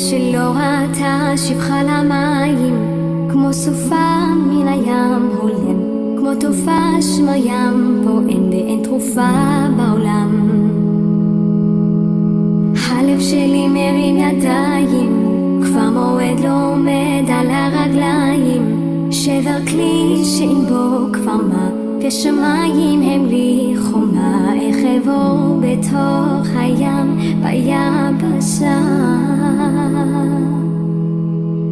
שלא ראתה שפחה למים, כמו סופה מן הים הולם, כמו תופש מים פועם ואין תרופה בעולם. הלב שלי מרים ידיים, כבר מועד לא עומד על הרגליים, שבר כלי שאין בו כבר מה, ושמיים הם לי חומה, איך אעבור בתוך הים ביבשה.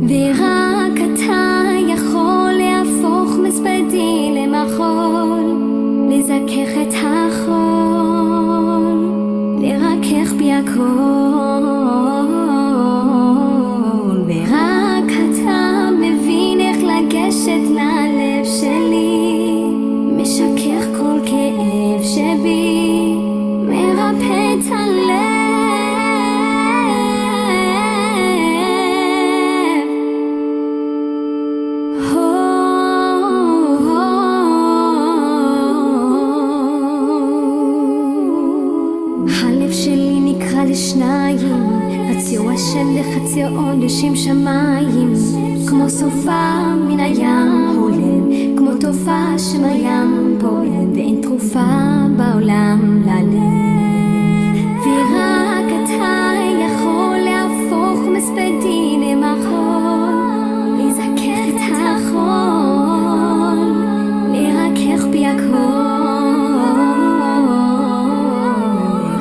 ורק אתה יכול להפוך מספדי למחול, לזכך את החול, לרכך בי הכל. ורק אתה מבין איך לגשת ללב שלי, משכך כל כאב שבי, מרפא את הלב. הלב שלי נקרא לשניים, חציו השם וחציו עוד לשם שמיים, כמו סופה מן הים הולם, כמו תופעה שמים פועם ואין תרופה בעולם ללב. ורק אתה יכול להפוך מספדי למחול, לזכך את החול, לרכך בי הכל.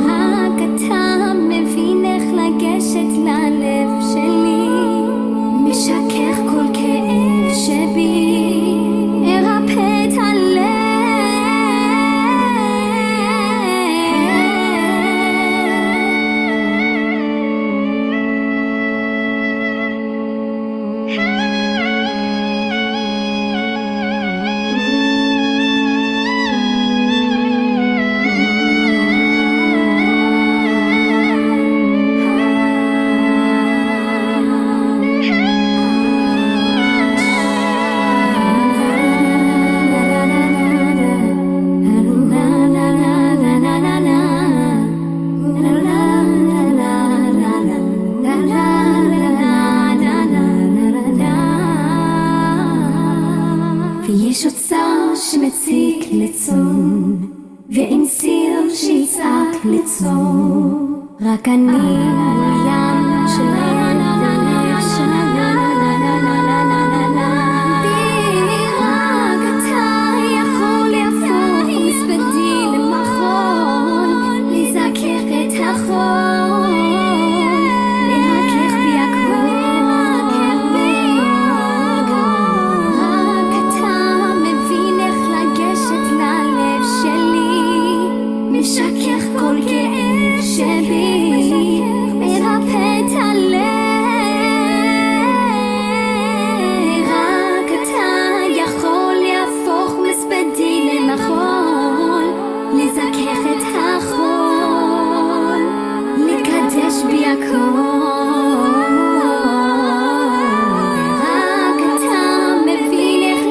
רק אתה מבין איך לגשת ללב שלי, משכך כל כאב שבי, מרפא את הלב. ויש אוצר שמציק לצום, ואין סיר שיצעק לצום, רק אני ים שלנו. רק אתה יכול להפוך מספדי למחול, לזכך את החול, לרכך בי הכל. רק אתה מבין איך לגשת ללב שלי, משכך כל כאב שבי, מרפא את הלב. רק אתה יכול להפוך מספדי למחול, לזכך את החול, לקדש בי הכל. רק אתה מבין איך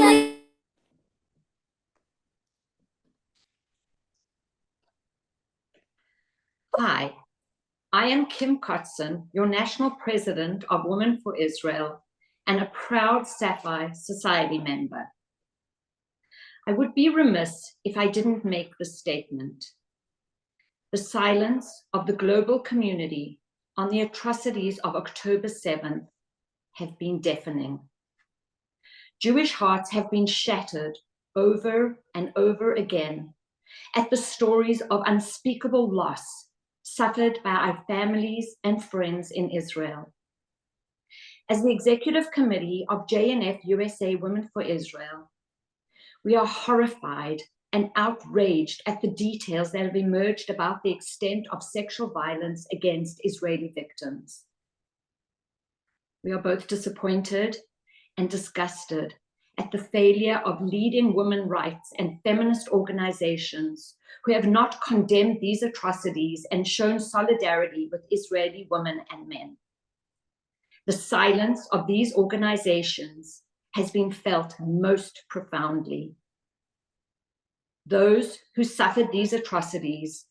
Hi, I am Kim Kotzen, your National President of Women for Israel and a proud Sapphire Society member. I would be remiss if I didn't make this statement. The silence of the global community on the atrocities of October 7th have been deafening. Jewish hearts have been shattered over and over again at the stories of unspeakable loss suffered by our families and friends in Israel. As the Executive Committee of JNF USA Women for Israel, we are horrified and outraged at the details that have emerged about the extent of sexual violence against Israeli victims. We are both disappointed and disgusted at the failure of leading women's rights and feminist organizations who have not condemned these atrocities and shown solidarity with Israeli women and men. The silence of these organizations has been felt most profoundly. Those who suffered these atrocities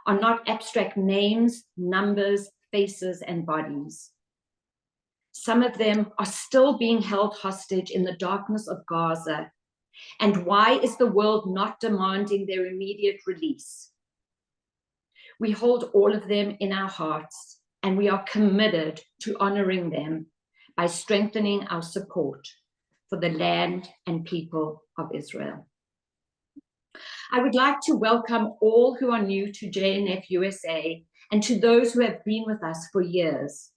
are not abstract names, numbers, faces, and bodies. Some of them are still being held hostage in the darkness of Gaza. And why is the world not demanding their immediate release? We hold all of them in our hearts, and we are committed to honoring them by strengthening our support for the land and people of Israel. I would like to welcome all who are new to JNF USA and to those who have been with us for years.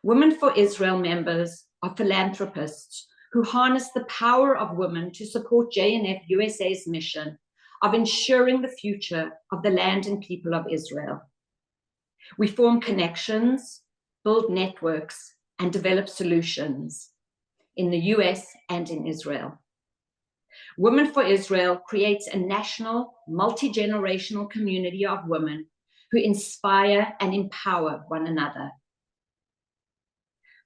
Women for Israel members are philanthropists who harness the power of women to support JNF USA's mission of ensuring the future of the land and people of Israel. We form connections, build networks, and develop solutions in the US and in Israel. Women for Israel creates a national, multi-generational community of women who inspire and empower one another.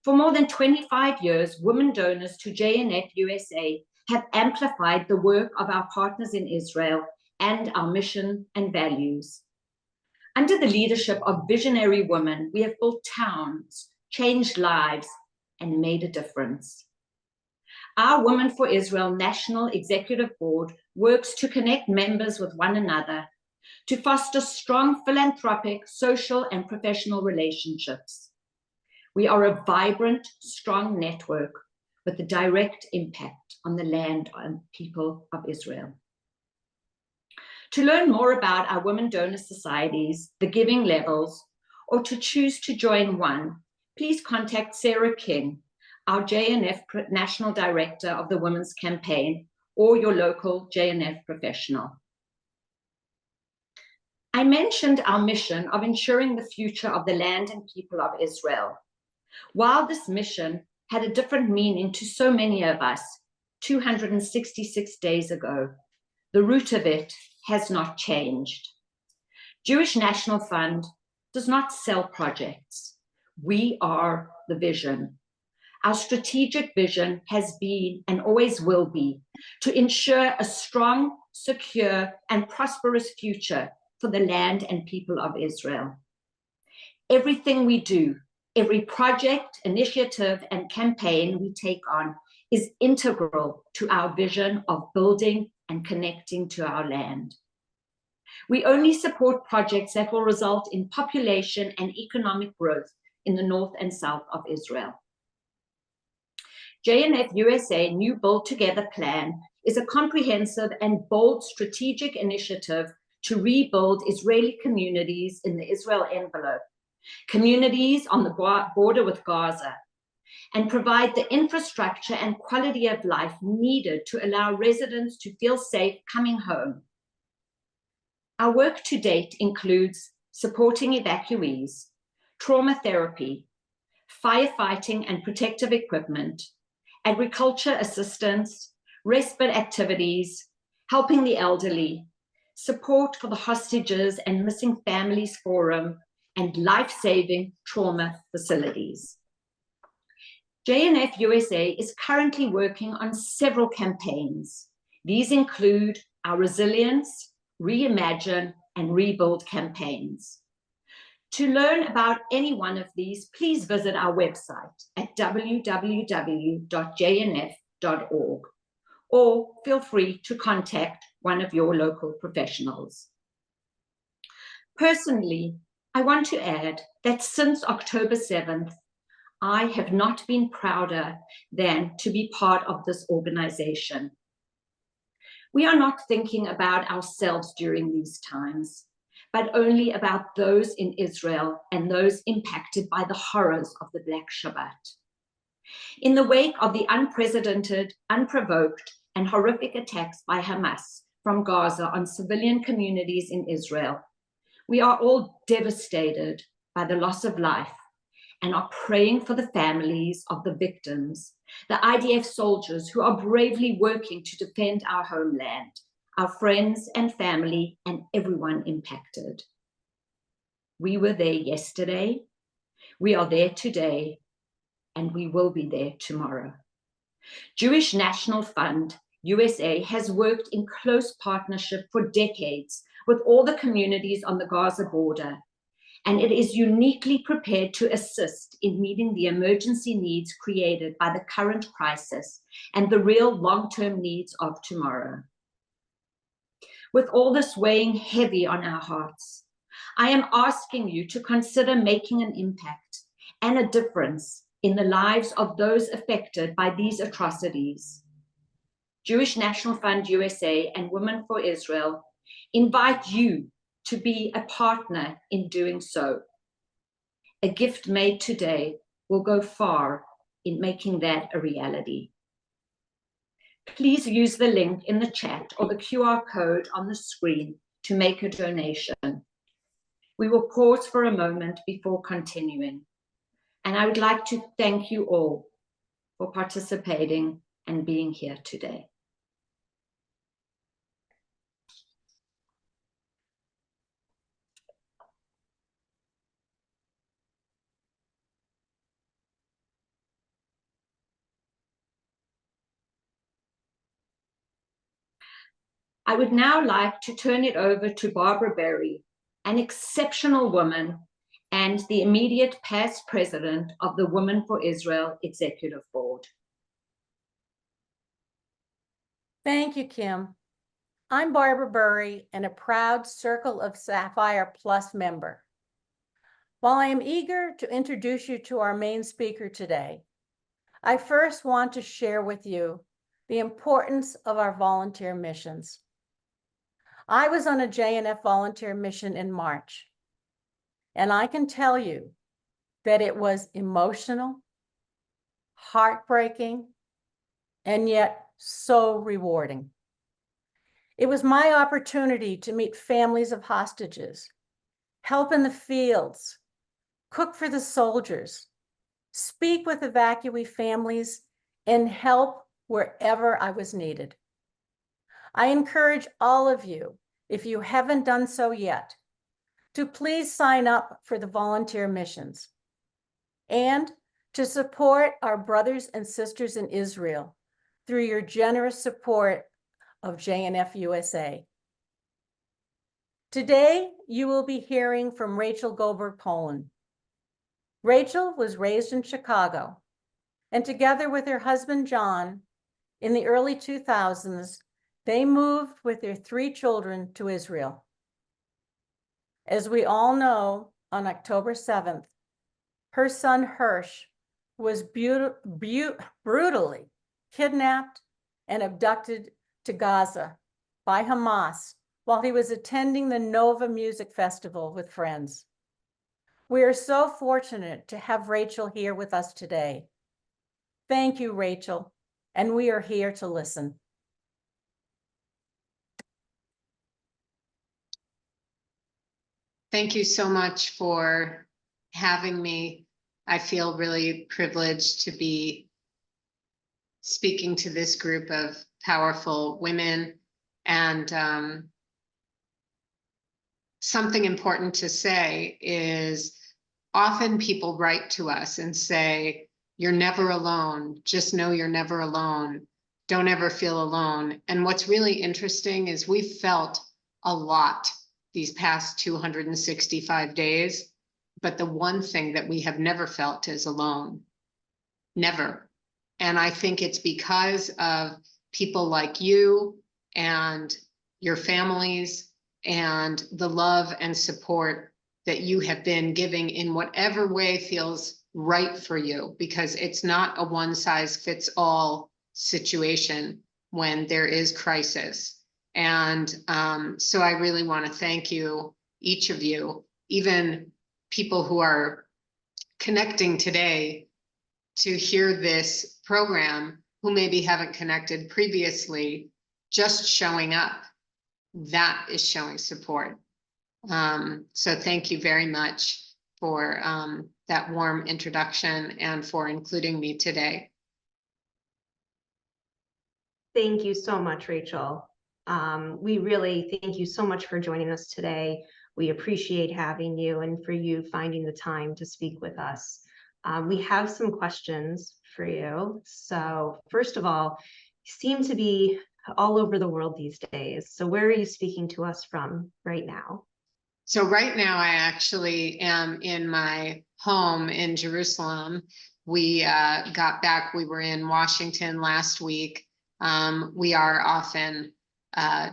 For more than 25 years, women donors to JNF USA have amplified the work of our partners in Israel and our mission and values. Under the leadership of visionary women, we have built towns, changed lives, and made a difference. Our Women for Israel National Executive Board works to connect members with one another, to foster strong philanthropic, social, and professional relationships. We are a vibrant, strong network with a direct impact on the land and people of Israel. To learn more about our women donor societies, the giving levels, or to choose to join one, please contact Sarah King, our JNF National Director of the Women's Campaign, or your local JNF professional. I mentioned our mission of ensuring the future of the land and people of Israel. While this mission had a different meaning to so many of us 266 days ago, the root of it has not changed. Jewish National Fund does not sell projects. We are the vision. Our strategic vision has been and always will be to ensure a strong, secure, and prosperous future for the land and people of Israel. Everything we do, every project, initiative, and campaign we take on is integral to our vision of building and connecting to our land. We only support projects that will result in population and economic growth in the north and south of Israel. JNF USA New Build Together Plan is a comprehensive and bold strategic initiative to rebuild Israeli communities in the Israel envelope, communities on the border with Gaza, and provide the infrastructure and quality of life needed to allow residents to feel safe coming home. Our work to date includes supporting evacuees, trauma therapy, firefighting and protective equipment, agriculture assistance, respite activities, helping the elderly, support for the hostages and missing families forum, and life-saving trauma facilities. JNF USA is currently working on several campaigns. These include our Resilience, Reimagine, and Rebuild campaigns. To learn about any one of these, please visit our website at www.jnf.org, or feel free to contact one of your local professionals. Personally, I want to add that since October 7th, I have not been prouder than to be part of this organization. We are not thinking about ourselves during these times, but only about those in Israel and those impacted by the horrors of the Black Shabbat. In the wake of the unprecedented, unprovoked, and horrific attacks by Hamas from Gaza on civilian communities in Israel, we are all devastated by the loss of life and are praying for the families of the victims, the IDF soldiers who are bravely working to defend our homeland, our friends and family, and everyone impacted. We were there yesterday, we are there today, and we will be there tomorrow. Jewish National Fund USA has worked in close partnership for decades with all the communities on the Gaza border, and it is uniquely prepared to assist in meeting the emergency needs created by the current crisis and the real long-term needs of tomorrow. With all this weighing heavy on our hearts, I am asking you to consider making an impact and a difference in the lives of those affected by these atrocities. Jewish National Fund USA and Women for Israel invite you to be a partner in doing so. A gift made today will go far in making that a reality. Please use the link in the chat or the QR code on the screen to make a donation. We will pause for a moment before continuing. And I would like to thank you all for participating and being here today. I would now like to turn it over to Barbara Berry, an exceptional woman and the immediate past president of the Women for Israel Executive Board. Thank you, Kim. I'm Barbara Berry and a proud Circle of Sapphire Plus member. While I am eager to introduce you to our main speaker today, I first want to share with you the importance of our volunteer missions. I was on a JNF volunteer mission in March, and I can tell you that it was emotional, heartbreaking, and yet so rewarding. It was my opportunity to meet families of hostages, help in the fields, cook for the soldiers, speak with evacuee families, and help wherever I was needed. I encourage all of you, if you haven't done so yet, to please sign up for the volunteer missions and to support our brothers and sisters in Israel through your generous support of JNF USA. Today, you will be hearing from Rachel Goldberg-Polin. Rachel was raised in Chicago, and together with her husband, John, in the early 2000s, they moved with their 3 children to Israel. As we all know, on October 7th, her son Hirsch was brutally kidnapped and abducted to Gaza by Hamas while he was attending the Nova Music Festival with friends. We are so fortunate to have Rachel here with us today. Thank you, Rachel, and we are here to listen. Thank you so much for having me. I feel really privileged to be speaking to this group of powerful women. And something important to say is often people write to us and say, you're never alone. Just know you're never alone. Don't ever feel alone. And what's really interesting is we've felt a lot these past 265 days, but the one thing that we have never felt is alone. Never. And I think it's because of people like you and your families and the love and support that you have been giving in whatever way feels right for you, because it's not a one-size-fits-all situation when there is crisis. And so I really want to thank you, each of you, even people who are connecting today to hear this program who maybe haven't connected previously. Just showing up, that is showing support. So thank you very much for that warm introduction and for including me today. Thank you so much, Rachel. We really thank you so much for joining us today. We appreciate having you and for you finding the time to speak with us. We have some questions for you. So first of all, you seem to be all over the world these days. So where are you speaking to us from right now? So right now I actually am in my home in Jerusalem. We got back, we were in Washington last week. We are often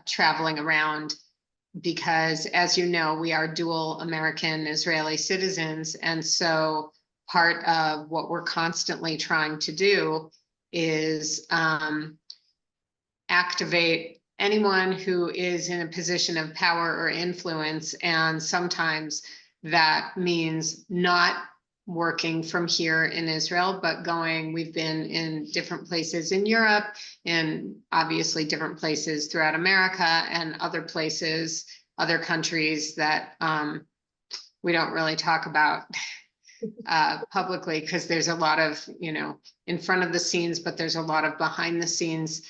traveling around because, as you know, we are dual American Israeli citizens. And so part of what we're constantly trying to do is activate anyone who is in a position of power or influence. And sometimes that means not working from here in Israel, but we've been in different places in Europe and obviously different places throughout America and other places, other countries that we don't really talk about publicly, because there's a lot of, in front of the scenes, but there's a lot of behind the scenes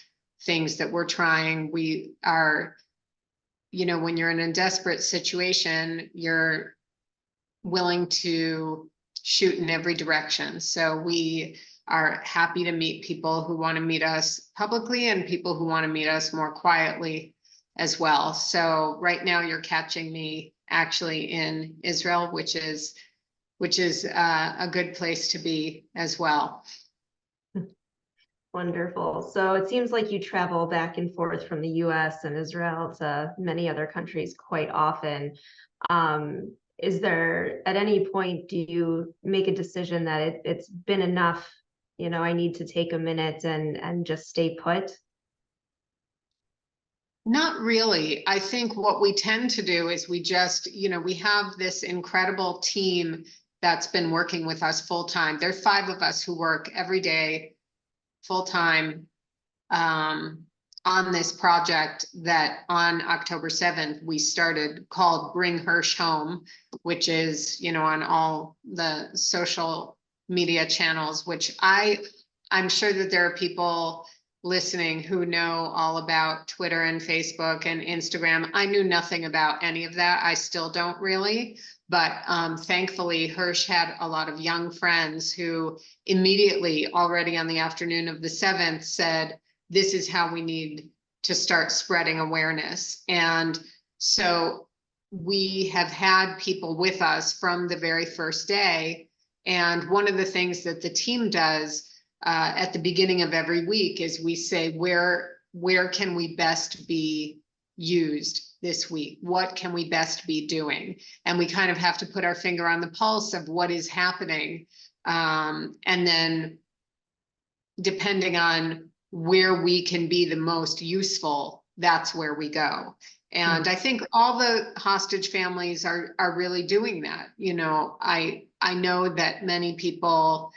things that we're trying. We are, when you're in a desperate situation, you're willing to shoot in every direction. So we are happy to meet people who want to meet us publicly and people who want to meet us more quietly as well. So right now you're catching me actually in Israel, which is a good place to be as well. Wonderful. So it seems like you travel back and forth from the US and Israel to many other countries quite often. Is there, at any point, do you make a decision that it's been enough, I need to take a minute and just stay put? Not really. I think what we tend to do is we just, we have this incredible team that's been working with us full time. There are 5 of us who work every day full time on this project that on October 7th we started, called Bring Hirsch Home, which is, on all the social media channels, which I'm sure that there are people listening who know all about Twitter and Facebook and Instagram. I knew nothing about any of that. I still don't really. But thankfully, Hirsch had a lot of young friends who immediately, already on the afternoon of the 7th, said, this is how we need to start spreading awareness. And so we have had people with us from the very first day. And one of the things that the team does at the beginning of every week is we say, where can we best be used this week? What can we best be doing? And we kind of have to put our finger on the pulse of what is happening. And then depending on where we can be the most useful, that's where we go. And I think all the hostage families are really doing that. I know that many people,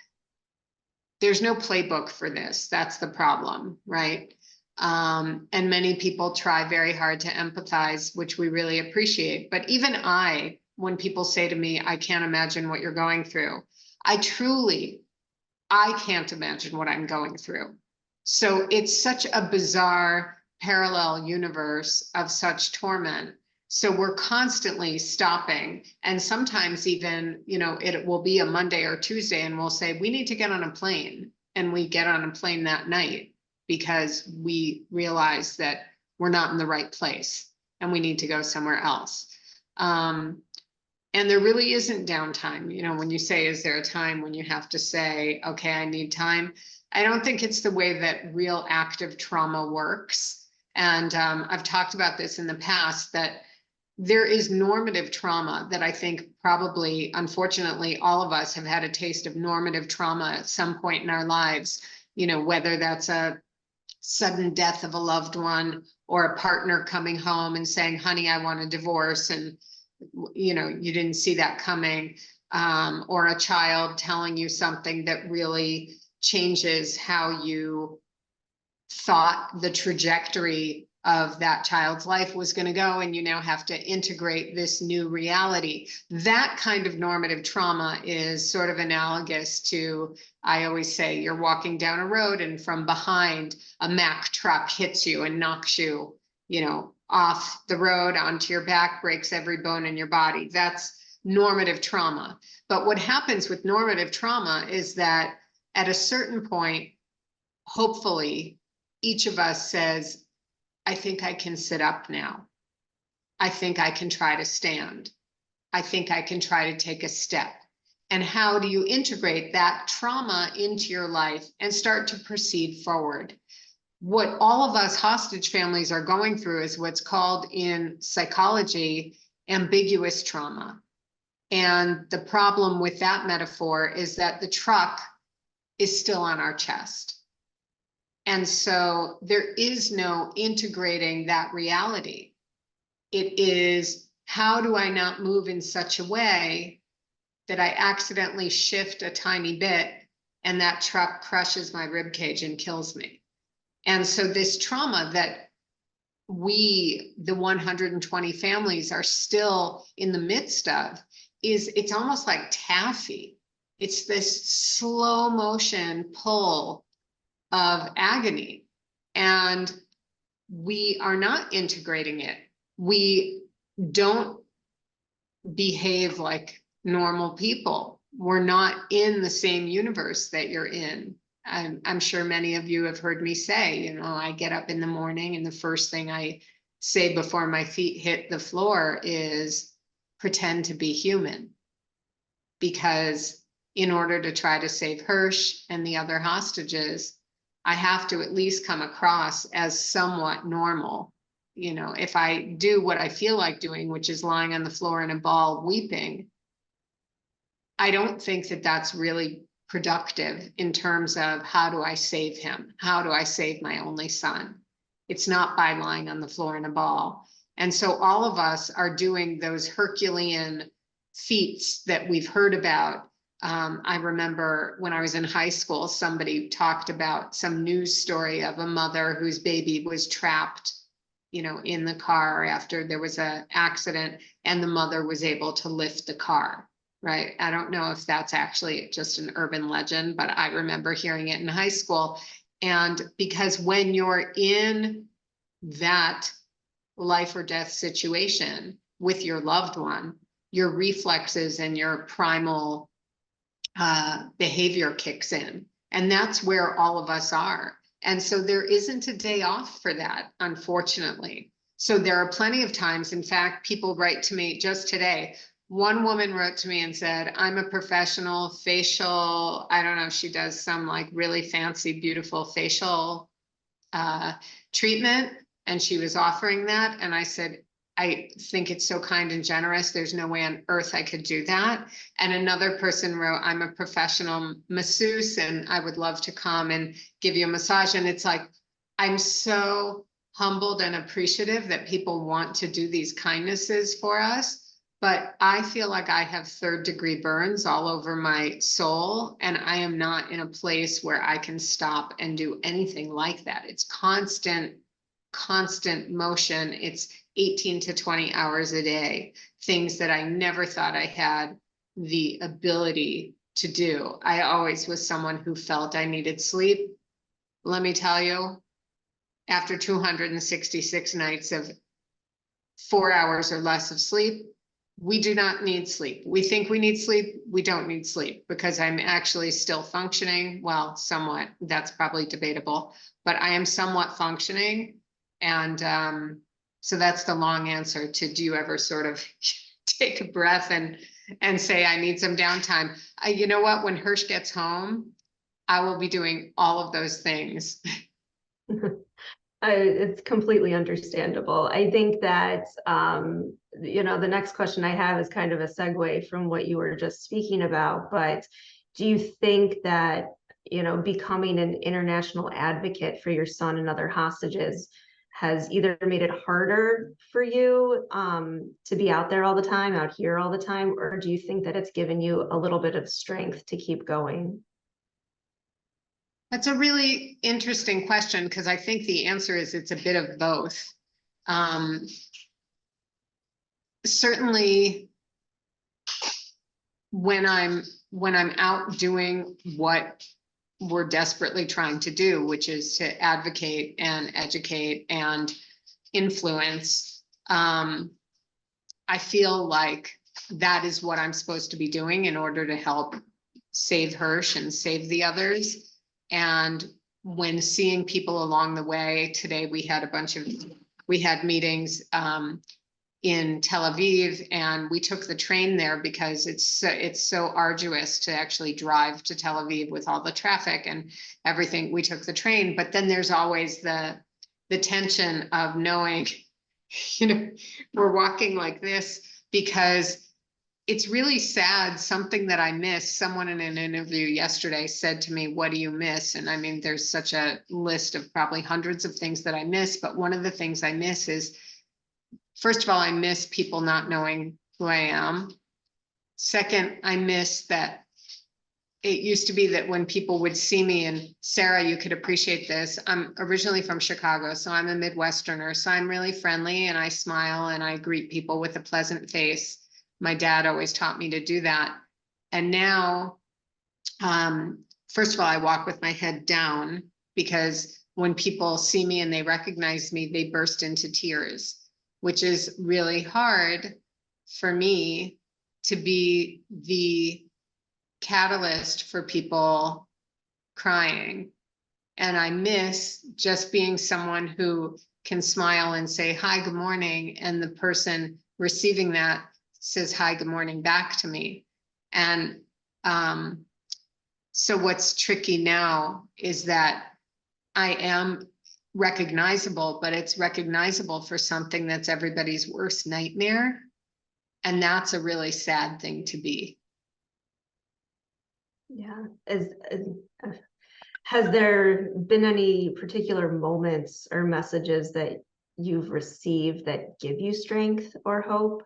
there's no playbook for this. That's the problem, right? And many people try very hard to empathize, which we really appreciate. But even when people say to me, I can't imagine what you're going through, I can't imagine what I'm going through. So it's such a bizarre parallel universe of such torment. So we're constantly stopping, and sometimes even, it will be a Monday or Tuesday and we'll say, we need to get on a plane. And we get on a plane that night because we realize that we're not in the right place and we need to go somewhere else. And there really isn't downtime. When you say, is there a time when you have to say, okay, I need time? I don't think it's the way that real active trauma works. And I've talked about this in the past, that there is normative trauma that I think probably, unfortunately, all of us have had a taste of normative trauma at some point in our lives, whether that's a sudden death of a loved one or a partner coming home and saying, honey, I want a divorce. And, you didn't see that coming, or a child telling you something that really changes how you thought the trajectory of that child's life was going to go, and you now have to integrate this new reality. That kind of normative trauma is sort of analogous to, I always say, you're walking down a road and from behind a Mack truck hits you and knocks you, off the road onto your back, breaks every bone in your body. That's normative trauma. But what happens with normative trauma is that at a certain point, hopefully, each of us says, I think I can sit up now. I think I can try to stand. I think I can try to take a step. And how do you integrate that trauma into your life and start to proceed forward? What all of us hostage families are going through is what's called in psychology ambiguous trauma. And the problem with that metaphor is that the truck is still on our chest. And so there is no integrating that reality. It is, how do I not move in such a way that I accidentally shift a tiny bit and that truck crushes my rib cage and kills me? And so this trauma that we, the 120 families, are still in the midst of it's almost like taffy. It's this slow motion pull of agony, and we are not integrating it. We don't behave like normal people. We're not in the same universe that you're in. I'm sure many of you have heard me say, you know, I get up in the morning and the first thing I say before my feet hit the floor is pretend to be human. Because in order to try to save Hirsch and the other hostages, I have to at least come across as somewhat normal. You know, if I do what I feel like doing, which is lying on the floor in a ball weeping, I don't think that that's really productive in terms of how do I save him? How do I save my only son? It's not by lying on the floor in a ball. And so all of us are doing those Herculean feats that we've heard about. I remember when I was in high school, somebody talked about some news story of a mother whose baby was trapped, you know, in the car after there was an accident, and the mother was able to lift the car. Right. I don't know if that's actually just an urban legend, but I remember hearing it in high school. And because when you're in that life or death situation with your loved one, your reflexes and your primal behavior kicks in. And that's where all of us are. And so there isn't a day off for that, unfortunately. So there are plenty of times, in fact, people write to me just today. One woman wrote to me and said, I'm a professional facial, I don't know, she does some like really fancy, beautiful facial treatment. And she was offering that. And I said, I think it's so kind and generous. There's no way on earth I could do that. And another person wrote, I'm a professional masseuse and I would love to come and give you a massage. And it's like, I'm so humbled and appreciative that people want to do these kindnesses for us. But I feel like I have third-degree burns all over my soul, and I am not in a place where I can stop and do anything like that. It's constant motion. It's 18 to 20 hours a day, things that I never thought I had the ability to do. I always was someone who felt I needed sleep. Let me tell you, after 266 nights of 4 hours or less of sleep, we do not need sleep. We think we need sleep. We don't need sleep because I'm actually still functioning. Well, somewhat, that's probably debatable, but I am somewhat functioning. And so that's the long answer to, do you ever sort of take a breath and say, I need some downtime? You know what, when Hirsch gets home, I will be doing all of those things. It's completely understandable. I think that, you know, the next question I have is kind of a segue from what you were just speaking about, but do you think that, you know, becoming an international advocate for your son and other hostages has either made it harder for you to be out there all the time, out here all the time, or do you think that it's given you a little bit of strength to keep going? That's a really interesting question, because I think the answer is it's a bit of both. Certainly when I'm out doing what we're desperately trying to do, which is to advocate and educate and influence, I feel like that is what I'm supposed to be doing in order to help save Hirsch and save the others. And when seeing people along the way, today we had meetings in Tel Aviv, and we took the train there because it's so arduous to actually drive to Tel Aviv with all the traffic and everything. We took the train, but then there's always the tension of knowing, we're walking like this because it's really sad. Something that I miss, someone in an interview yesterday said to me, what do you miss? And I mean, there's such a list of probably hundreds of things that I miss, but one of the things I miss is, first of all, I miss people not knowing who I am. Second, I miss that it used to be that when people would see me, and Sarah, you could appreciate this. I'm originally from Chicago, so I'm a Midwesterner. So I'm really friendly and I smile and I greet people with a pleasant face. My dad always taught me to do that. And now, first of all, I walk with my head down because when people see me and they recognize me, they burst into tears, which is really hard for me to be the catalyst for people crying. And I miss just being someone who can smile and say, hi, good morning. And the person receiving that says, hi, good morning back to me. And so what's tricky now is that I am recognizable, but it's recognizable for something that's everybody's worst nightmare. And that's a really sad thing to be. Yeah. Has there been any particular moments or messages that you've received that give you strength or hope?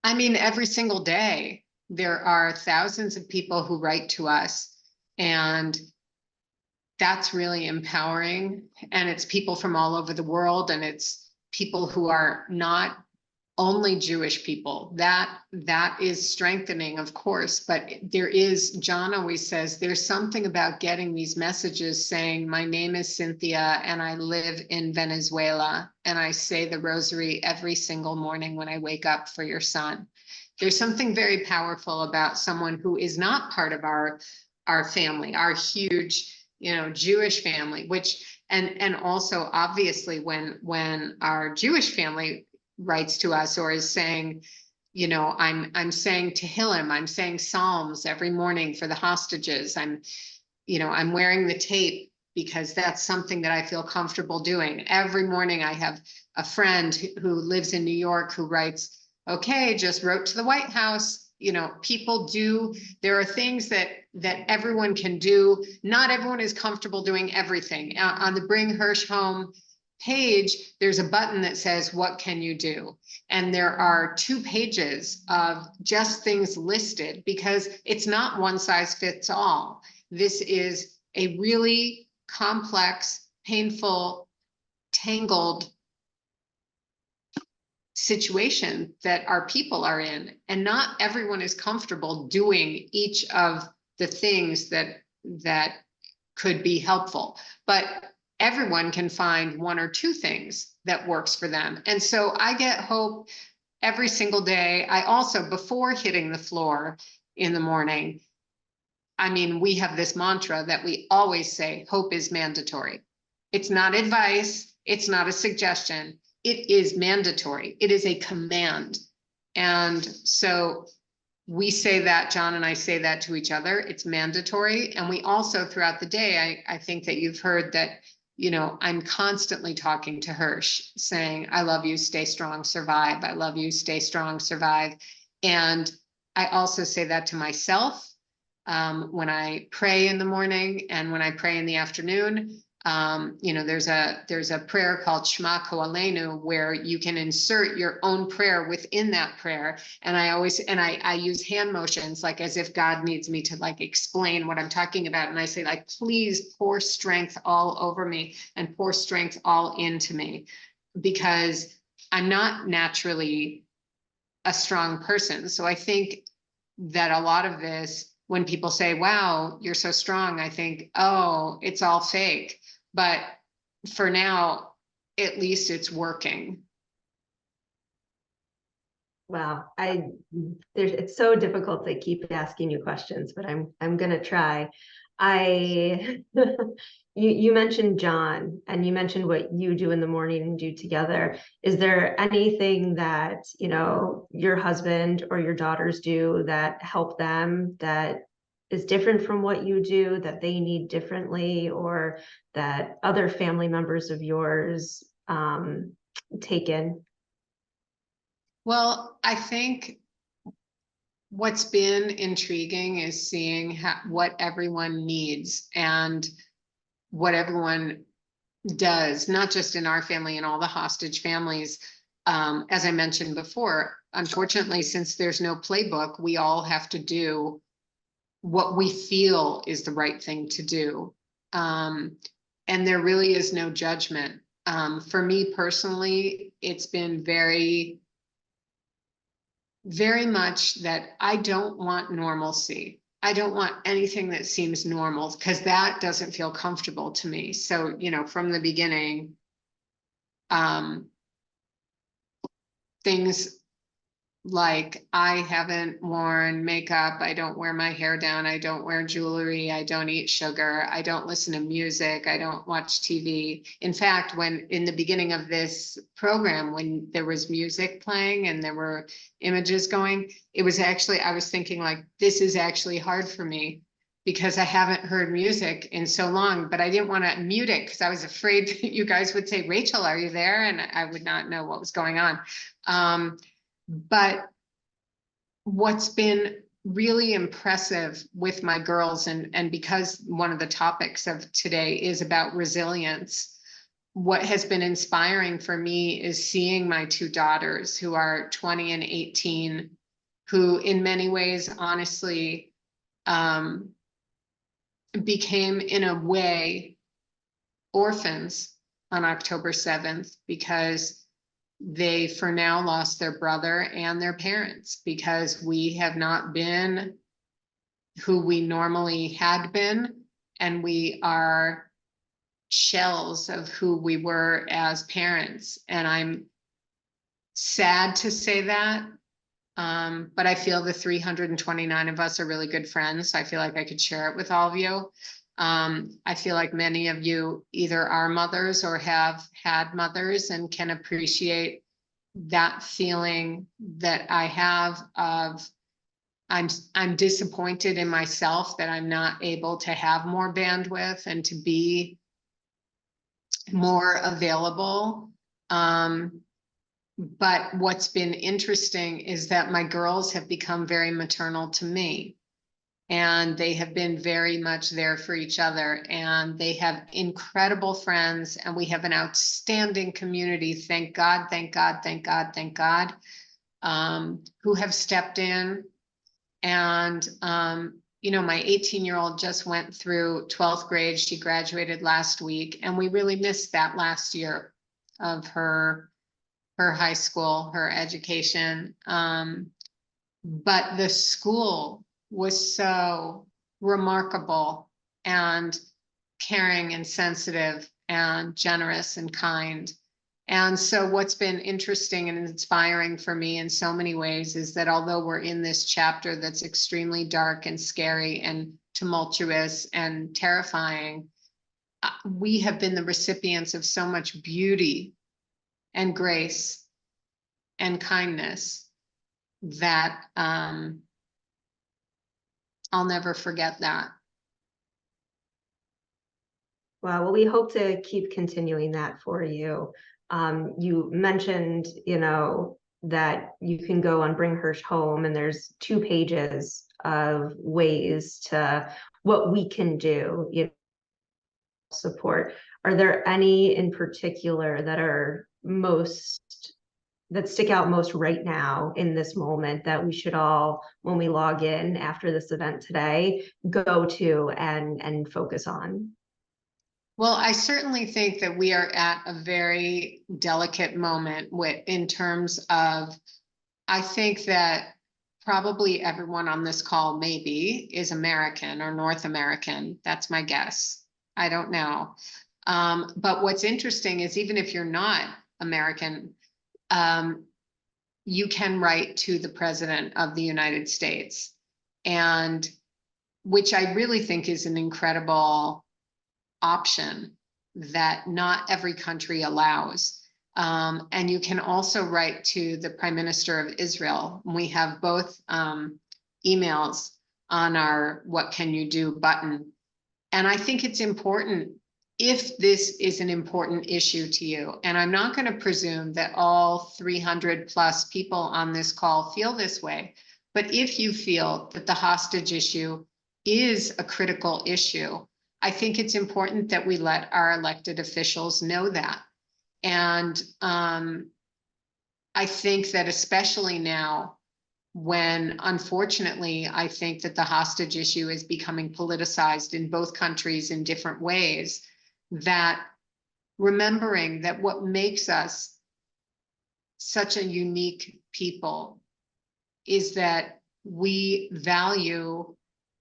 I mean, every single day, there are thousands of people who write to us, and that's really empowering. And it's people from all over the world, and it's people who are not only Jewish people. That is strengthening, of course, but there is, John always says, there's something about getting these messages saying, my name is Cynthia and I live in Venezuela and I say the rosary every single morning when I wake up for your son. There's something very powerful about someone who is not part of our family, our huge, Jewish family, which, and also obviously when our Jewish family writes to us or is saying, I'm saying Tehillim, I'm saying Psalms every morning for the hostages. I'm wearing the tape because that's something that I feel comfortable doing. Every morning I have a friend who lives in New York who writes, okay, just wrote to the White House. People do, there are things that everyone can do. Not everyone is comfortable doing everything. On the Bring Hirsch Home page, there's a button that says, what can you do? And there are 2 pages of just things listed because it's not one size fits all. This is a really complex, painful, tangled situation that our people are in. And not everyone is comfortable doing each of the things that could be helpful. But everyone can find 1 or 2 things that works for them. And so I get hope every single day. I also, before hitting the floor in the morning, we have this mantra that we always say, hope is mandatory. It's not advice. It's not a suggestion. It is mandatory. It is a command. And so we say that, John and I say that to each other. It's mandatory. And we also, throughout the day, I think that you've heard that, I'm constantly talking to Hirsch saying, I love you, stay strong, survive. I love you, stay strong, survive. And I also say that to myself when I pray in the morning and when I pray in the afternoon. There's a prayer called Shema Koalenu where you can insert your own prayer within that prayer. And I use hand motions, like as if God needs me to explain what I'm talking about. And I say please pour strength all over me and pour strength all into me, because I'm not naturally a strong person. So I think that a lot of this, when people say, wow, you're so strong, I think, oh, it's all fake. But for now, at least it's working. Wow, it's so difficult to keep asking you questions, but I'm gonna try. I, you mentioned John, and you mentioned what you do in the morning and do together. Is there anything that, you know, your husband or your daughters do that help them, that is different from what you do, that they need differently, or that other family members of yours take in? Well, I think what's been intriguing is seeing what everyone needs and what everyone does, not just in our family and all the hostage families. As I mentioned before, unfortunately, since there's no playbook, we all have to do what we feel is the right thing to do. And there really is no judgment. For me personally, it's been very much that I don't want normalcy. I don't want anything that seems normal, because that doesn't feel comfortable to me. So, you know, from the beginning, things like I haven't worn makeup, I don't wear my hair down, I don't wear jewelry, I don't eat sugar, I don't listen to music, I don't watch TV. In fact, when in the beginning of this program, when there was music playing and there were images going, it was actually, I was thinking like, this is actually hard for me because I haven't heard music in so long, but I didn't want to mute it because I was afraid that you guys would say, Rachel, are you there? And I would not know what was going on. But what's been really impressive with my girls, and because one of the topics of today is about resilience, what has been inspiring for me is seeing my two daughters, who are 20 and 18, who in many ways, honestly, became in a way orphans on October 7th, because they for now lost their brother and their parents, because we have not been who we normally had been, and we are shells of who we were as parents. And I'm sad to say that, but I feel the 329 of us are really good friends, so I feel like I could share it with all of you. I feel like many of you either are mothers or have had mothers and can appreciate that feeling that I have of I'm disappointed in myself that I'm not able to have more bandwidth and to be more available. But what's been interesting is that my girls have become very maternal to me. And they have been very much there for each other, and they have incredible friends, and we have an outstanding community. Thank God, thank God, thank God, thank God, who have stepped in. And, you know, my 18-year-old just went through 12th grade. She graduated last week, and we really missed that last year of her high school, her education. But the school was so remarkable and caring and sensitive and generous and kind. And so what's been interesting and inspiring for me in so many ways is that although we're in this chapter that's extremely dark and scary and tumultuous and terrifying, we have been the recipients of so much beauty and grace and kindness that I'll never forget that. Well, we hope to keep continuing that for you. You mentioned, you know, that you can go on Bring Her Home, and there's 2 pages of ways to what we can do, you know, support. Are there any in particular that are that stick out most right now in this moment that we should all, when we log in after this event today, go to and focus on? Well, I certainly think that we are at a very delicate moment in terms of, I think that probably everyone on this call maybe is American or North American. That's my guess. I don't know. But what's interesting is even if you're not American, you can write to the President of the United States. And which I really think is an incredible option that not every country allows. And you can also write to the Prime Minister of Israel. We have both emails on our What Can You Do button. And I think it's important if this is an important issue to you. And I'm not going to presume that all 300 plus people on this call feel this way. But if you feel that the hostage issue is a critical issue, I think it's important that we let our elected officials know that. And I think that especially now, when unfortunately, I think that the hostage issue is becoming politicized in both countries in different ways, that remembering that what makes us such a unique people is that we value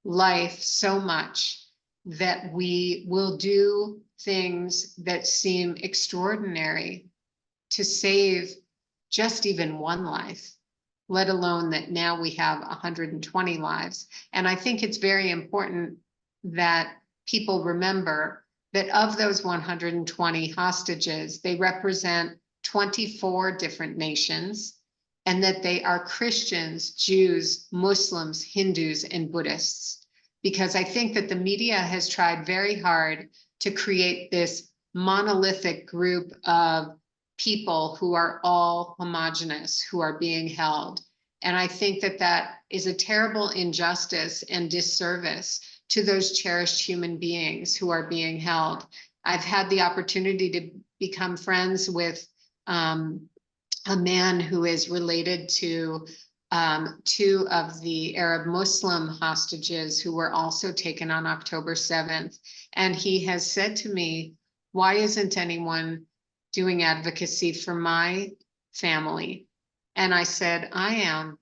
life so much that we will do things that seem extraordinary to save just even one life, let alone that now we have 120 lives. And I think it's very important that people remember that of those 120 hostages, they represent 24 different nations, and that they are Christians, Jews, Muslims, Hindus, and Buddhists. Because I think that the media has tried very hard to create this monolithic group of people who are all homogenous, who are being held. And I think that that is a terrible injustice and disservice to those cherished human beings who are being held. I've had the opportunity to become friends with a man who is related to 2 of the Arab Muslim hostages who were also taken on October 7th. And he has said to me, why isn't anyone doing advocacy for my family? And I said, I am.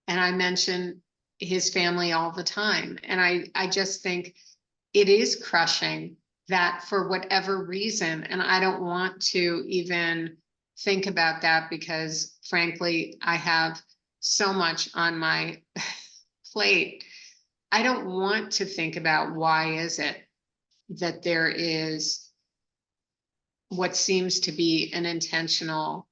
And I mention his family all the time. And I just think it is crushing that for whatever reason, and I don't want to even think about that because frankly, I have so much on my plate. I don't want to think about why is it that there is what seems to be an intentional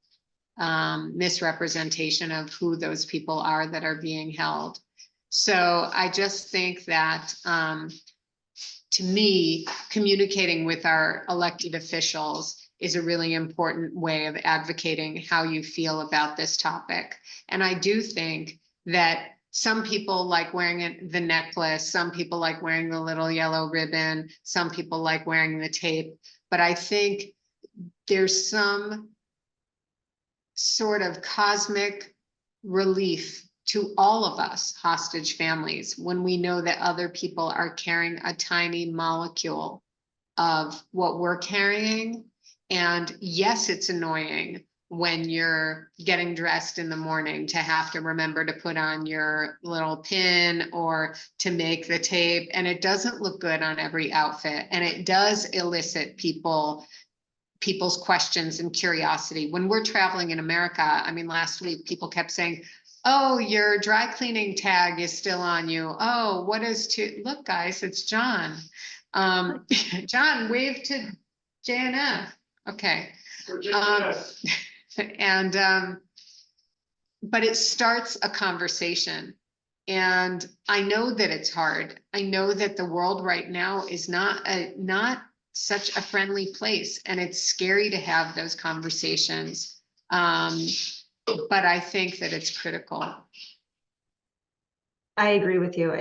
misrepresentation of who those people are that are being held. So I just think that to me, communicating with our elected officials is a really important way of advocating how you feel about this topic. And I do think that some people like wearing the necklace, some people like wearing the little yellow ribbon, some people like wearing the tape, but I think there's some sort of cosmic relief to all of us hostage families when we know that other people are carrying a tiny molecule of what we're carrying. And yes, it's annoying when you're getting dressed in the morning to have to remember to put on your little pin or to make the tape, and it doesn't look good on every outfit, and it does elicit people's questions and curiosity. When we're traveling in America, I mean, last week people kept saying, oh, your dry cleaning tag is still on you. Oh, what is to look, guys, it's John. John, wave to JNF. Okay. But it starts a conversation. And I know that it's hard. I know that the world right now is not such a friendly place, and it's scary to have those conversations. But I think that it's critical. I agree with you.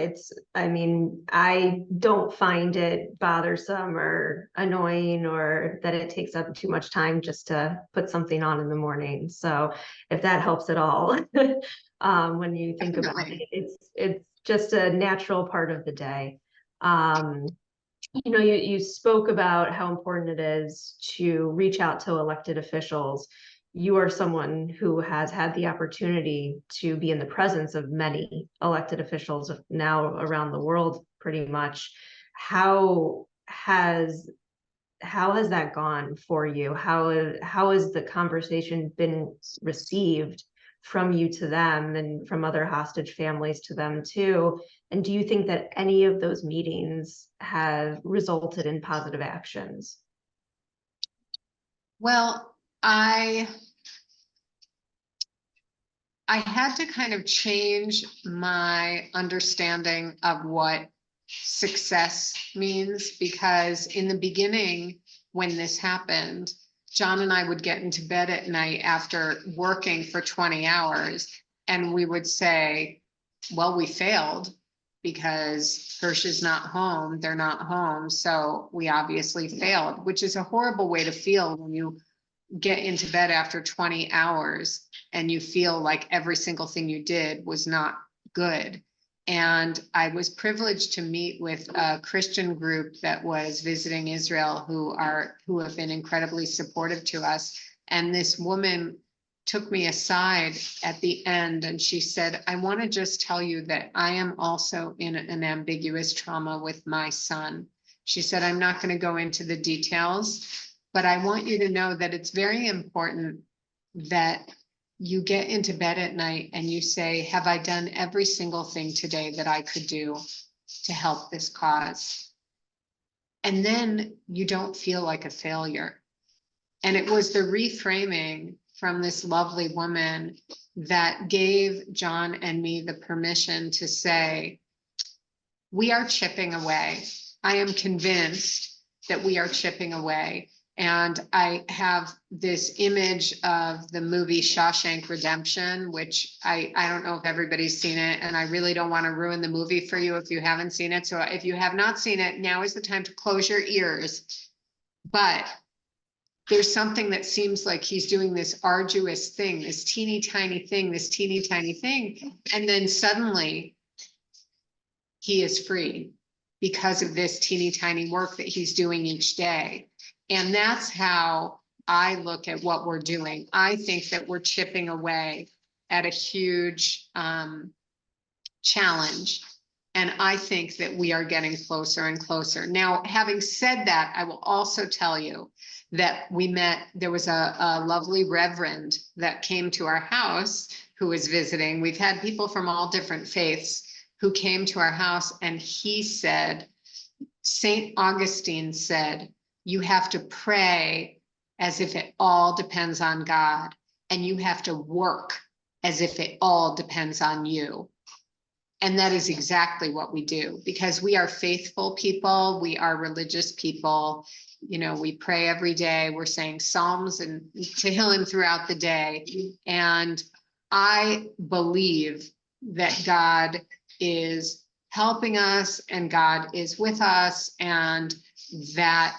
I mean, I don't find it bothersome or annoying or that it takes up too much time just to put something on in the morning. So if that helps at all, when you think about it, it's just a natural part of the day. You know, you spoke about how important it is to reach out to elected officials. You are someone who has had the opportunity to be in the presence of many elected officials now around the world, pretty much. How has that gone for you? How has the conversation been received from you to them and from other hostage families to them too. And do you think that any of those meetings have resulted in positive actions? Well, I had to kind of change my understanding of what success means, because in the beginning, when this happened, John and I would get into bed at night after working for 20 hours, and we would say, well, we failed because Hirsch is not home, they're not home, so we obviously failed, which is a horrible way to feel when you get into bed after 20 hours and you feel like every single thing you did was not good. And I was privileged to meet with a Christian group that was visiting Israel who have been incredibly supportive to us. And this woman took me aside at the end and she said, I want to just tell you that I am also in an ambiguous trauma with my son. She said, I'm not going to go into the details, but I want you to know that it's very important that you get into bed at night and you say, have I done every single thing today that I could do to help this cause? And then you don't feel like a failure. And it was the reframing from this lovely woman that gave John and me the permission to say, we are chipping away. I am convinced that we are chipping away. And I have this image of the movie Shawshank Redemption, which I don't know if everybody's seen it, and I really don't want to ruin the movie for you if you haven't seen it. So if you have not seen it, now is the time to close your ears. But there's something that seems like he's doing this arduous thing, this teeny tiny thing, and then suddenly he is free because of this teeny tiny work that he's doing each day. And that's how I look at what we're doing. I think that we're chipping away at a huge challenge. And I think that we are getting closer and closer. Now, having said that, I will also tell you that there was a lovely reverend that came to our house who was visiting. We've had people from all different faiths who came to our house, and he said, St. Augustine said, you have to pray as if it all depends on God, and you have to work as if it all depends on you. And that is exactly what we do, because we are faithful people. We are religious people. You know, we pray every day. We're saying Psalms and Tehillim throughout the day. And I believe that God is helping us and God is with us, and that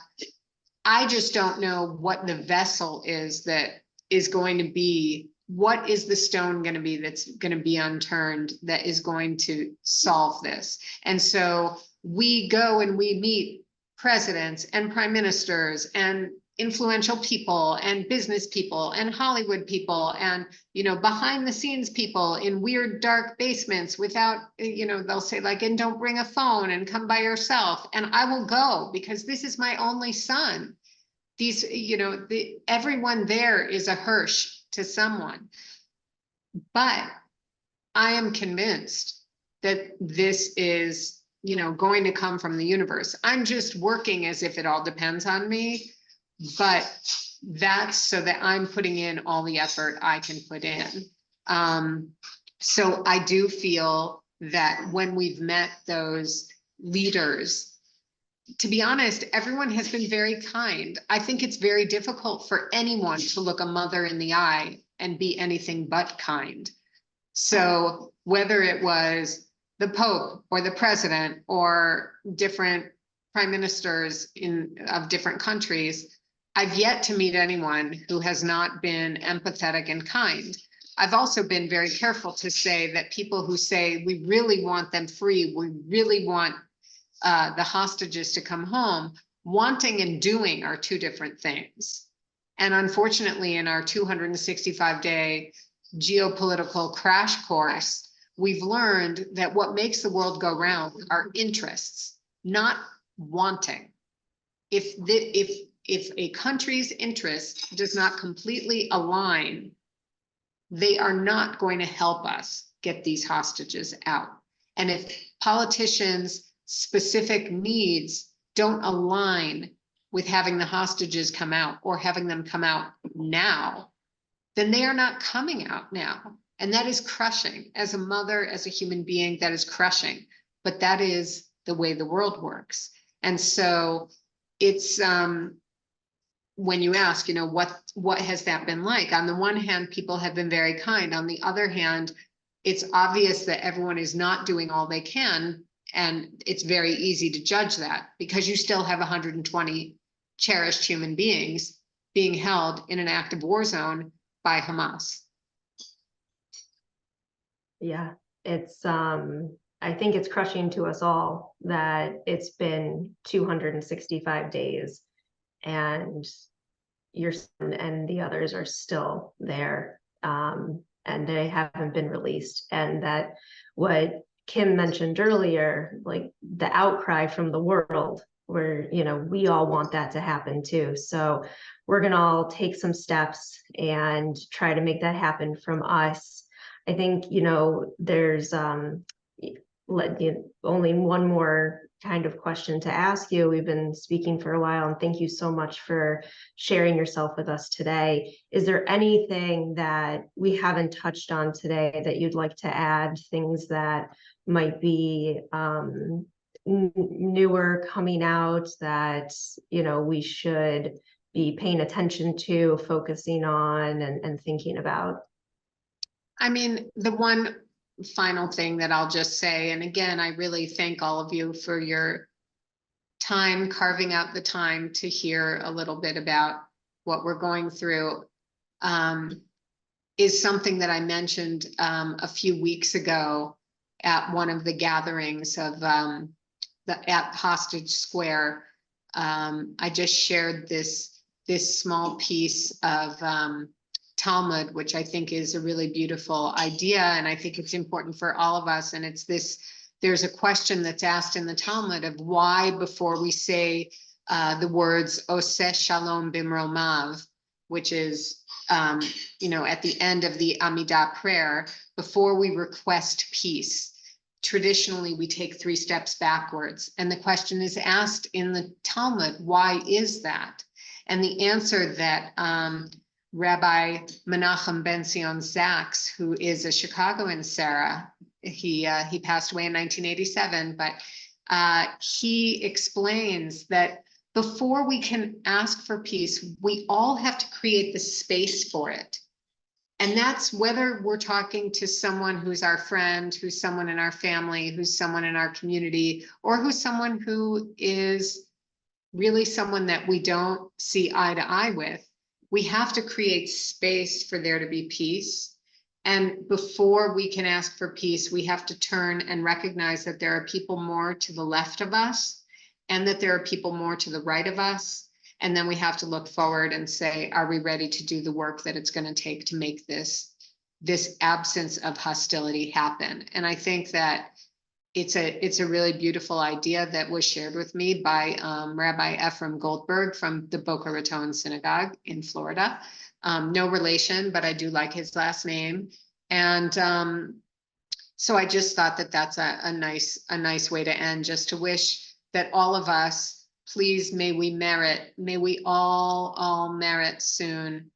I just don't know what the vessel is that is going to be. What is the stone going to be that's going to be unturned that is going to solve this? And so we go and we meet presidents and prime ministers and influential people and business people and Hollywood people and, you know, behind the scenes people in weird dark basements without, you know, they'll say like, and don't bring a phone and come by yourself. And I will go because this is my only son. These, you know, everyone there is a Hirsch to someone. But I am convinced that this is, you know, going to come from the universe. I'm just working as if it all depends on me, but that's so that I'm putting in all the effort I can put in. So I do feel that when we've met those leaders, to be honest, everyone has been very kind. I think it's very difficult for anyone to look a mother in the eye and be anything but kind. So whether it was the Pope or the president or different prime ministers of different countries, I've yet to meet anyone who has not been empathetic and kind. I've also been very careful to say that people who say we really want them free, we really want the hostages to come home, wanting and doing are two different things. And unfortunately, in our 265-day geopolitical crash course, we've learned that what makes the world go round are interests, not wanting. If a country's interest does not completely align they are not going to help us get these hostages out. And if politicians' specific needs don't align with having the hostages come out or having them come out now, then they are not coming out now. And that is crushing. As a mother, as a human being, that is crushing. But that is the way the world works. And so it's when you ask, you know, what has that been like? On the one hand, people have been very kind. On the other hand, it's obvious that everyone is not doing all they can. And it's very easy to judge that because you still have 120 cherished human beings being held in an active war zone by Hamas. Yeah, it's I think it's crushing to us all that it's been 265 days and your son and the others are still there, and they haven't been released. And that what Kim mentioned earlier, like the outcry from the world, where, you know, we all want that to happen too. So we're gonna all take some steps and try to make that happen from us. I think, you know, there's only one more kind of question to ask you. We've been speaking for a while, and thank you so much for sharing yourself with us today. Is there anything that we haven't touched on today that you'd like to add, things that might be newer coming out that, you know, we should be paying attention to, focusing on, and thinking about? I mean, the one final thing that I'll just say, and again, I really thank all of you for your time, carving out the time to hear a little bit about what we're going through, is something that I mentioned a few weeks ago at one of the gatherings of at Hostage Square. I just shared this small piece of Talmud, which I think is a really beautiful idea. And I think it's important for all of us. And it's this, there's a question that's asked in the Talmud of why, before we say the words Oseh Shalom Bimromav, which is, you know, at the end of the Amidah prayer, before we request peace, traditionally we take 3 steps backwards. And the question is asked in the Talmud, why is that? And the answer that Rabbi Menachem Ben Zion Zaks, who is a Chicagoan, Sarah, he passed away in 1987, but he explains that before we can ask for peace, we all have to create the space for it. And that's whether we're talking to someone who's our friend, who's someone in our family, who's someone in our community, or who's someone who is really someone that we don't see eye to eye with. We have to create space for there to be peace. And before we can ask for peace, we have to turn and recognize that there are people more to the left of us and that there are people more to the right of us. And then we have to look forward and say, are we ready to do the work that it's going to take to make this absence of hostility happen? And I think that it's a really beautiful idea that was shared with me by Rabbi Ephraim Goldberg from the Boca Raton Synagogue in Florida. No relation, but I do like his last name. And so I just thought that that's a nice way to end, just to wish that all of us, please, may we all merit soon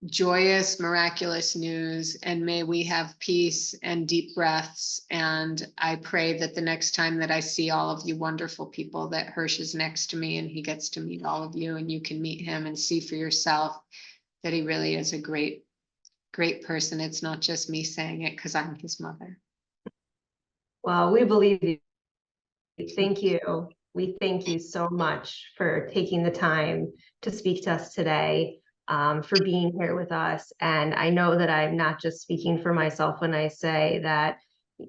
joyous, miraculous news, and may we have peace and deep breaths. And I pray that the next time that I see all of you wonderful people, that Hirsch is next to me and he gets to meet all of you and you can meet him and see for yourself that he really is a great person. It's not just me saying it because I'm his mother. Well, we believe you. Thank you. We thank you so much for taking the time to speak to us today, for being here with us. And I know that I'm not just speaking for myself when I say that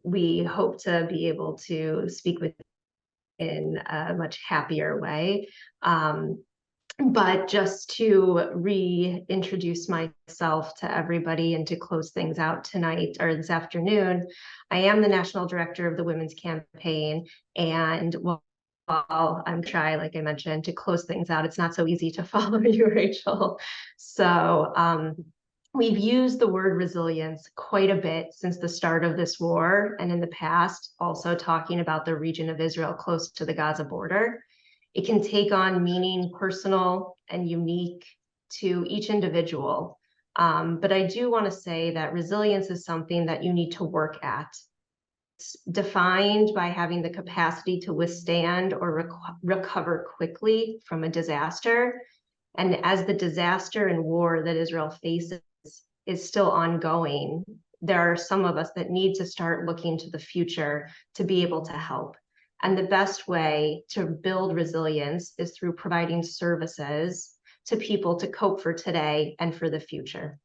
we hope to be able to speak with you in a much happier way. But just to reintroduce myself to everybody and to close things out tonight or this afternoon, I am the National Director of the Women's Campaign. And while I'm trying, like I mentioned, to close things out, it's not so easy to follow you, Rachel. So We've used the word resilience quite a bit since the start of this war, and in the past, also talking about the region of Israel close to the Gaza border. It can take on meaning personal and unique to each individual. But I do want to say that resilience is something that you need to work at. It's defined by having the capacity to withstand or recover quickly from a disaster. And as the disaster and war that Israel faces is still ongoing, there are some of us that need to start looking to the future to be able to help. And the best way to build resilience is through providing services to people to cope for today and for the future.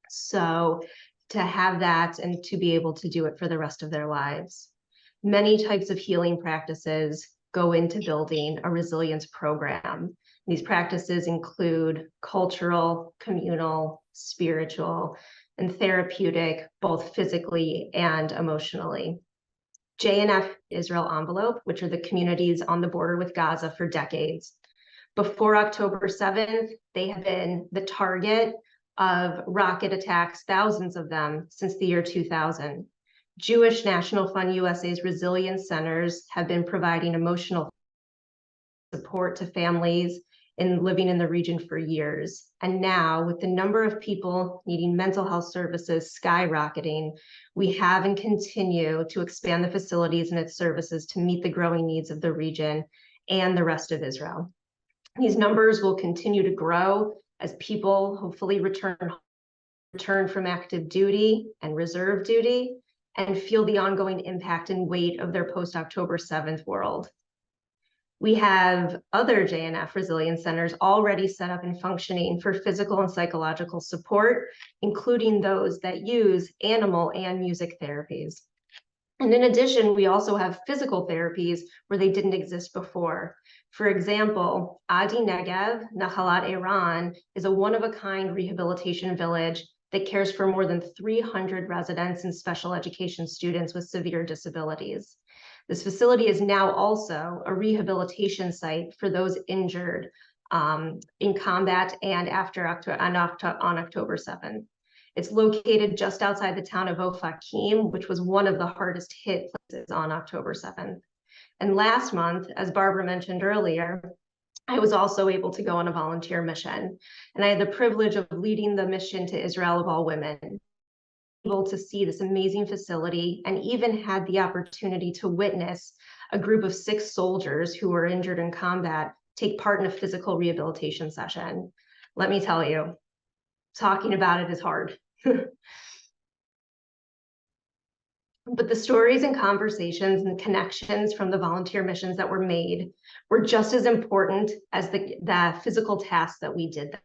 So to have that and to be able to do it for the rest of their lives. Many types of healing practices go into building a resilience program. These practices include cultural, communal, spiritual, and therapeutic, both physically and emotionally. JNF Israel Envelope, which are the communities on the border with Gaza for decades. Before October 7th, they have been the target of rocket attacks, thousands of them since the year 2000. Jewish National Fund USA's resilience centers have been providing emotional support to families in living in the region for years. And now, with the number of people needing mental health services skyrocketing, we have and continue to expand the facilities and its services to meet the growing needs of the region and the rest of Israel. These numbers will continue to grow as people hopefully return from active duty and reserve duty and feel the ongoing impact and weight of their post-October 7th world. We have other JNF resilience centers already set up and functioning for physical and psychological support, including those that use animal and music therapies. And in addition, we also have physical therapies where they didn't exist before. For example, Adi Negev, Nahalat Iran, is a one-of-a-kind rehabilitation village that cares for more than 300 residents and special education students with severe disabilities. This facility is now also a rehabilitation site for those injured in combat and on October 7th. It's located just outside the town of Ofakim, which was one of the hardest hit places on October 7th. And last month, as Barbara mentioned earlier, I was also able to go on a volunteer mission. And I had the privilege of leading the mission to Israel of all women, able to see this amazing facility, and even had the opportunity to witness a group of 6 soldiers who were injured in combat take part in a physical rehabilitation session. Let me tell you, talking about it is hard. But the stories and conversations and connections from the volunteer missions that were made were just as important as the physical tasks that we did.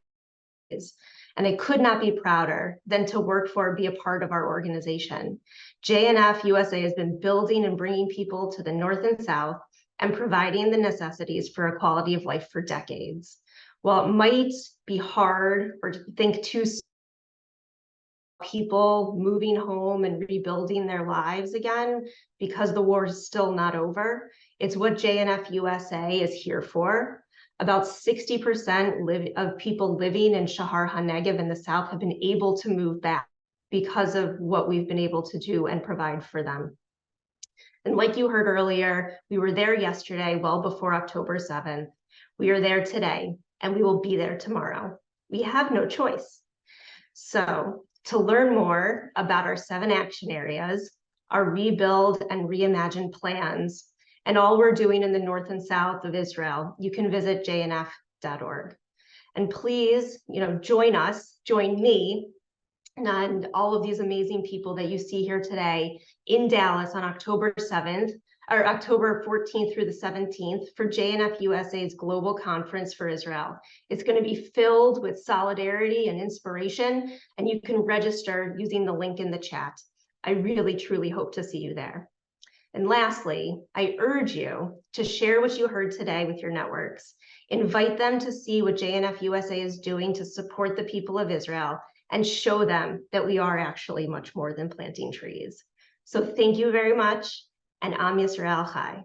And I could not be prouder than to work for and be a part of our organization. JNF USA has been building and bringing people to the North and South and providing the necessities for a quality of life for decades. While it might be hard or to think too soon, people moving home and rebuilding their lives again because the war is still not over, it's what JNF USA is here for. About 60% of people living in Shahar HaNegev in the South have been able to move back because of what we've been able to do and provide for them. And like you heard earlier, we were there yesterday, well before October 7th. We are there today, and we will be there tomorrow. We have no choice. So to learn more about our 7 action areas, our rebuild and reimagine plans, and all we're doing in the North and South of Israel, you can visit jnf.org. And please, join me and all of these amazing people that you see here today in Dallas on October 7th, or October 14th through the 17th for JNF USA's Global Conference for Israel. It's going to be filled with solidarity and inspiration, and you can register using the link in the chat. I really, truly hope to see you there. And lastly, I urge you to share what you heard today with your networks. Invite them to see what JNF USA is doing to support the people of Israel and show them that we are actually much more than planting trees. So thank you very much. And Am Yisrael Chai.